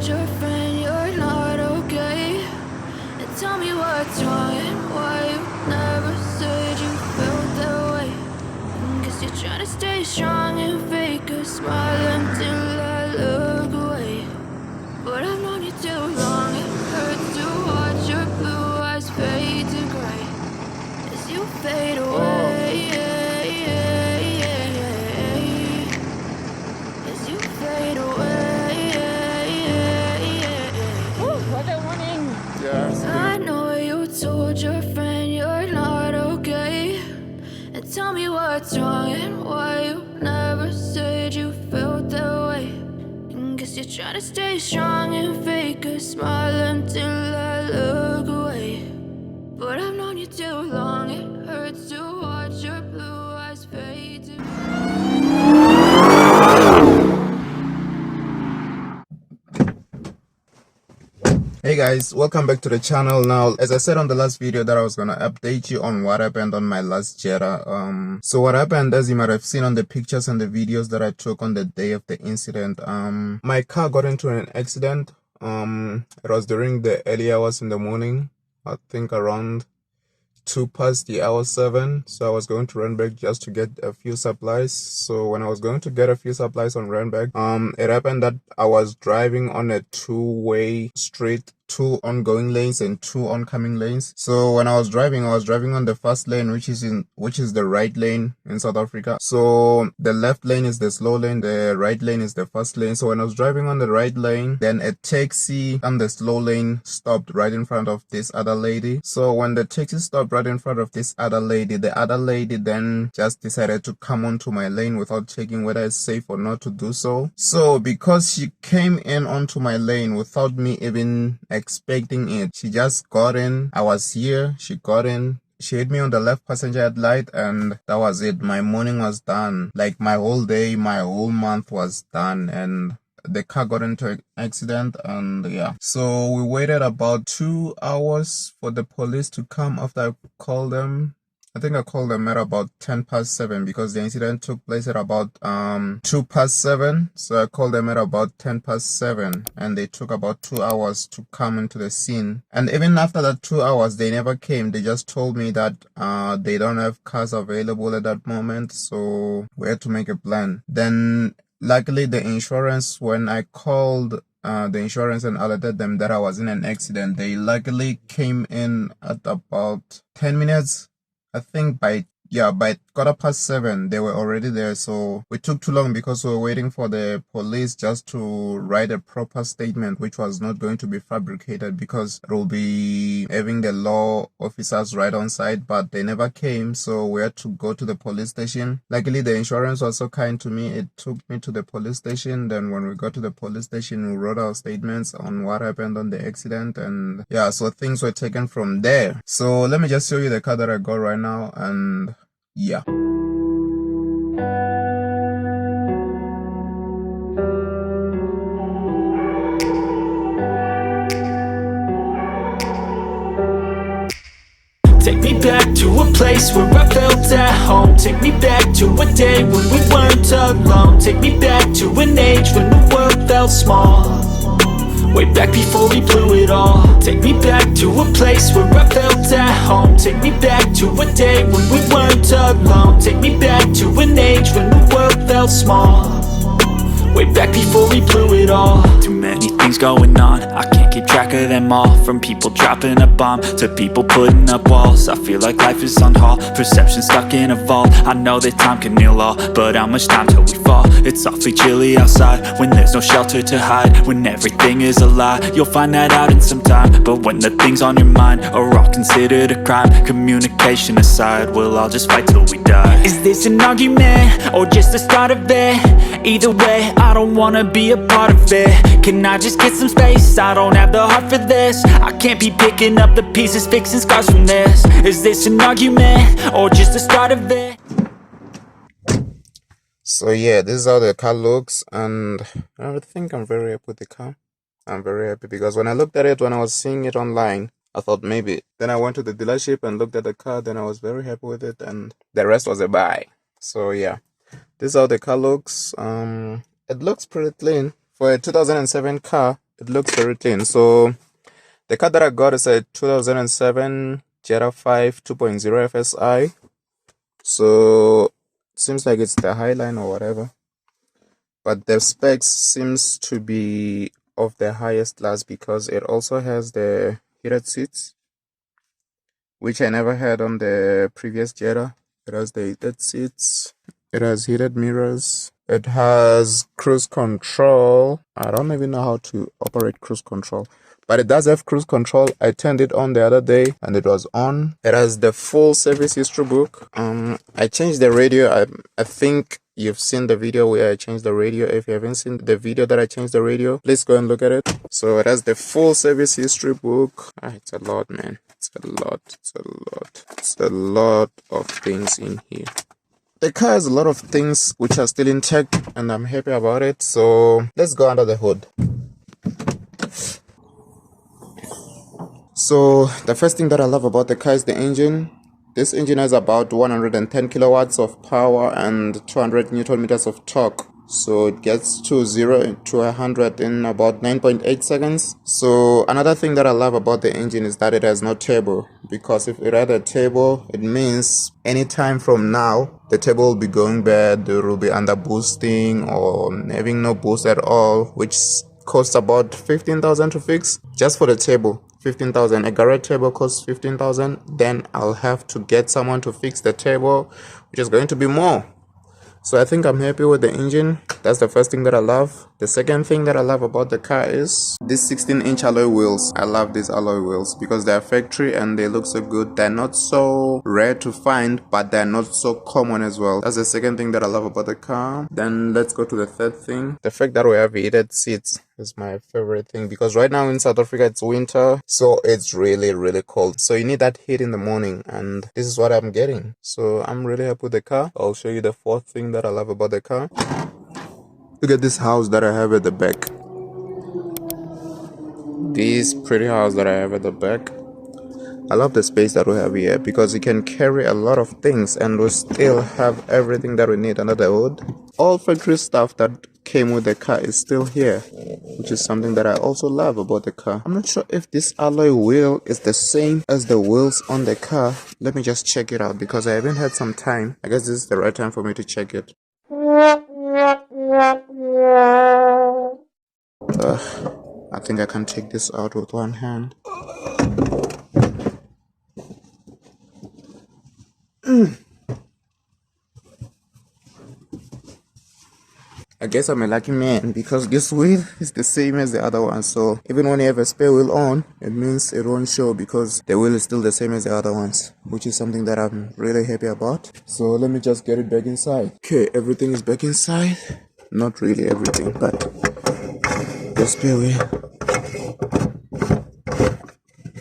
told your friend you're not okay? And tell me what's wrong and why you never said you felt that way. Guess you're trying to stay strong and fake a smile until I look away. But I've known you too long, it hurts to watch your blue eyes fade to gray as you fade away. As you fade away. What a morning! I know you told your friend you're not okay. And tell me what's wrong and why you never said you felt that way. And guess you're trying to stay strong and fake a smile until I look away. But I've known you too long, it hurts to watch your blue eyes fade to Hey guys, welcome back to the channel. Now, as I said on the last video that I was gonna update you on what happened on my last Jetta. So what happened, as you might have seen on the pictures and the videos that I took on the day of the incident, my car got into an accident. It was during the early hours in the morning, I think around 2 past the hour 7. So I was going to run back just to get a few supplies. So when I was going to get a few supplies on run back, it happened that I was driving on a two-way street, 2 ongoing lanes and 2 oncoming lanes. So when I was driving on the first lane, which is the right lane in South Africa. So the left lane is the slow lane, the right lane is the fast lane. So when I was driving on the right lane, then a taxi on the slow lane stopped right in front of this other lady. So when the taxi stopped right in front of this other lady, the other lady then just decided to come onto my lane without checking whether it's safe or not to do so. So because she came in onto my lane without me even expecting it, she just got in. I was here, she got in, she hit me on the left passenger headlight, and that was it. My morning was done. Like my whole day, my whole month was done, and the car got into an accident. And yeah, so we waited about 2 hours for the police to come after I called them. I think I called them at about 10 past 7 because the incident took place at about 2 past 7. So I called them at about 10 past 7, and they took about 2 hours to come into the scene. And even after that 2 hours, they never came. They just told me that they don't have cars available at that moment, so we had to make a plan. Then luckily the insurance, when I called the insurance and alerted them that I was in an accident, they luckily came in at about 10 minutes. I think by 7:15 they were already there. So we took too long because we were waiting for the police just to write a proper statement, which was not going to be fabricated because it will be having the law officers right on site, but they never came. So we had to go to the police station. Luckily the insurance was so kind to me, it took me to the police station. Then when we got to the police station, we wrote our statements on what happened on the accident, and yeah, so things were taken from there. So let me just show you the car that I got right now, and yeah. Take me back to a place where I felt at home. Take me back to a day when we weren't alone. Take me back to an age when the world felt small, way back before we blew it all. Take me back to a place where I felt at home. Take me back to a day when we weren't alone. Take me back to an age when the world felt small, way back before we blew it all. Too many things going on, I can't keep track of them all. From people dropping a bomb to people putting up walls, I feel like life is on hold, perception stuck in a vault. I know that time can heal all, but how much time till we fall? It's awfully chilly outside when there's no shelter to hide. When everything is a lie, you'll find that out in some time. But when the things on your mind are all considered a crime, communication aside, we'll all just fight till we die. Is this an argument or just the start of it? Either way, I don't wanna be a part of it. Can I just get some space? I don't have the heart for this. I can't be picking up the pieces, fixing scars from this. Is this an argument or just the start of it? So yeah, this is how the car looks, and I think I'm very happy with the car. I'm very happy because when I looked at it, when I was seeing it online, I thought maybe. Then I went to the dealership and looked at the car, then I was very happy with it, and the rest was a buy. So yeah, this is how the car looks. It looks pretty clean. For a 2007 car, It looks very clean. So the car that I got is a 2007 Jetta 5 2.0 FSI. So it seems like it's the Highline or whatever, but the specs seems to be of the highest class because it also has the heated seats, which I never had on the previous Jetta. It has the heated seats, it has heated mirrors, it has cruise control. I don't even know how to operate cruise control, but it does have cruise control. I turned it on the other day and it was on. It has the full service history book. I changed the radio. I think you've seen the video where I changed the radio. If you haven't seen the video that I changed the radio, please go and look at it. So it has the full service history book. It's a lot, man. It's a lot of things in here. The car has a lot of things which are still intact and I'm happy about it. So let's go under the hood. So the first thing that I love about the car is the engine. This engine has about 110 kilowatts of power and 200 newton meters of torque. So it gets to 0 to 100 in about 9.8 seconds. So another thing that I love about the engine is that it has no turbo, because if it had a turbo, it means anytime from now the turbo will be going bad, it will be under boosting or having no boost at all, which costs about 15,000 to fix just for the turbo. 15,000. A garage turbo costs 15,000. Then I'll have to get someone to fix the turbo, which is going to be more. So I think I'm happy with the engine. That's the first thing that I love. The second thing that I love about the car is these 16-inch alloy wheels. I love these alloy wheels because they're factory and they look so good. They're not so rare to find, but they're not so common as well. That's the second thing that I love about the car. Then let's go to the third thing. The fact that we have heated seats is my favorite thing, because right now in South Africa it's winter, so it's really cold. So you need that heat in the morning, and this is what I'm getting. So I'm really happy with the car. I'll show you the fourth thing that I love about the car. Look at this house that I have at the back. This pretty house that I have at the back. I love the space that we have here because we can carry a lot of things and we still have everything that we need under the hood. All factory stuff that came with the car is still here, which is something that I also love about the car. I'm not sure if this alloy wheel is the same as the wheels on the car. Let me just check it out because I haven't had some time. I guess this is the right time for me to check it. I think I can take this out with one hand. I guess I'm a lucky man because this wheel is the same as the other one. So even when you have a spare wheel on, it means it won't show because the wheel is still the same as the other ones, which is something that I'm really happy about. So let me just get it back inside. Okay, everything is back inside. Not really everything, but the spare wheel.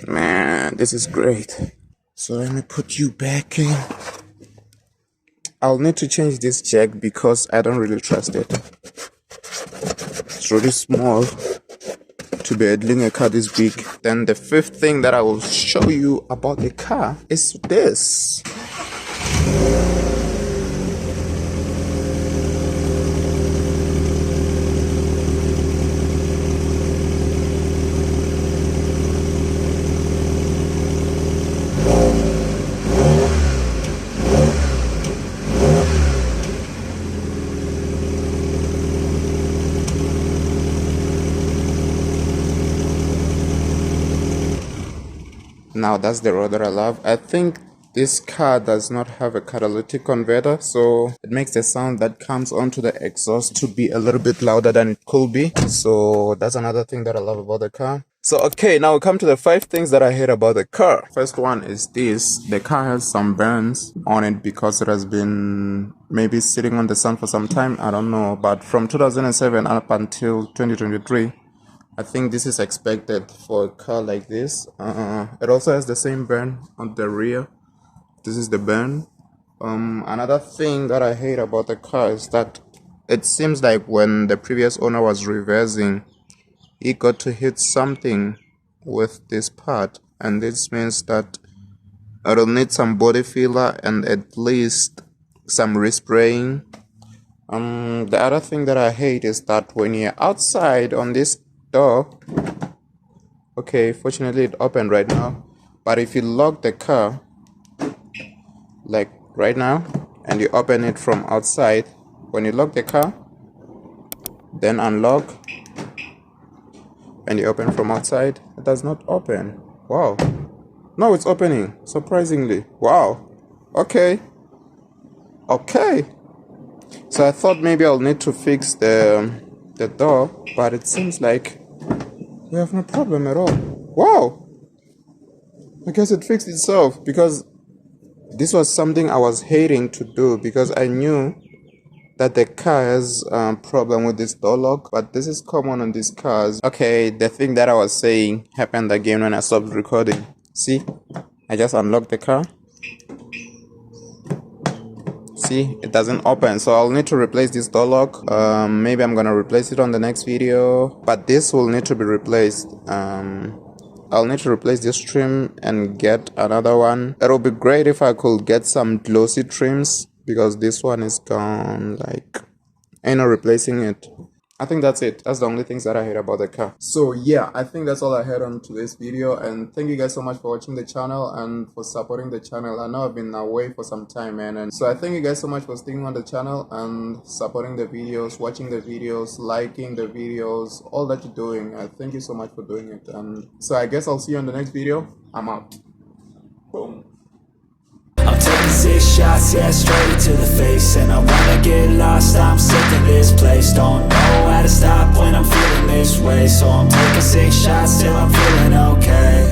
Man, this is great. So let me put you back in. I'll need to change this jack because I don't really trust it. It's really small to be handling a car this big. Then the fifth thing that I will show you about the car is this. Now that's the road that I love. I think this car does not have a catalytic converter, so it makes the sound that comes onto the exhaust to be a little bit louder than it could be. So that's another thing that I love about the car. So okay, now we come to the 5 things that I hate about the car. First one is this. The car has some burns on it because it has been maybe sitting on the sun for some time. I don't know, but from 2007 up until 2023, I think this is expected for a car like this. It also has the same burn on the rear. This is the burn. Another thing that I hate about the car is that it seems like when the previous owner was reversing, he got to hit something with this part, and this means that it'll need some body filler and at least some respraying. The other thing that I hate is that when you're outside on this door, okay, fortunately it opened right now. But if you lock the car like right now and you open it from outside, when you lock the car, then unlock and you open from outside, it does not open. Wow. No, it's opening, surprisingly. Wow. Okay. So I thought maybe I'll need to fix the door, but it seems like we have no problem at all. Wow. I guess it fixed itself, because this was something I was hating to do, because I knew that the car has a problem with this door lock, but this is common on these cars. Okay, the thing that I was saying happened again when I stopped recording. See, I just unlocked the car. See, it doesn't open, so I'll need to replace this door lock. Maybe I'm gonna replace it on the next video, but this will need to be replaced. I'll need to replace this trim and get another one. It would be great if I could get some glossy trims, because this one is gone. Like, ain't no replacing it. I think that's it. That's the only things that I hate about the car. So yeah, I think that's all I had on today's video, and thank you guys so much for watching the channel and for supporting the channel. I know I've been away for some time, man, and so I thank you guys so much for sticking on the channel and supporting the videos, watching the videos, liking the videos, all that you're doing. I thank you so much for doing it, and so I guess I'll see you on the next video. I'm out. Boom. I'm taking 6 shots, yeah, straight to the face. And I wanna get lost, I'm sick of this place. Don't know how to stop when I'm feeling this way. So I'm taking 6 shots till I'm feeling okay.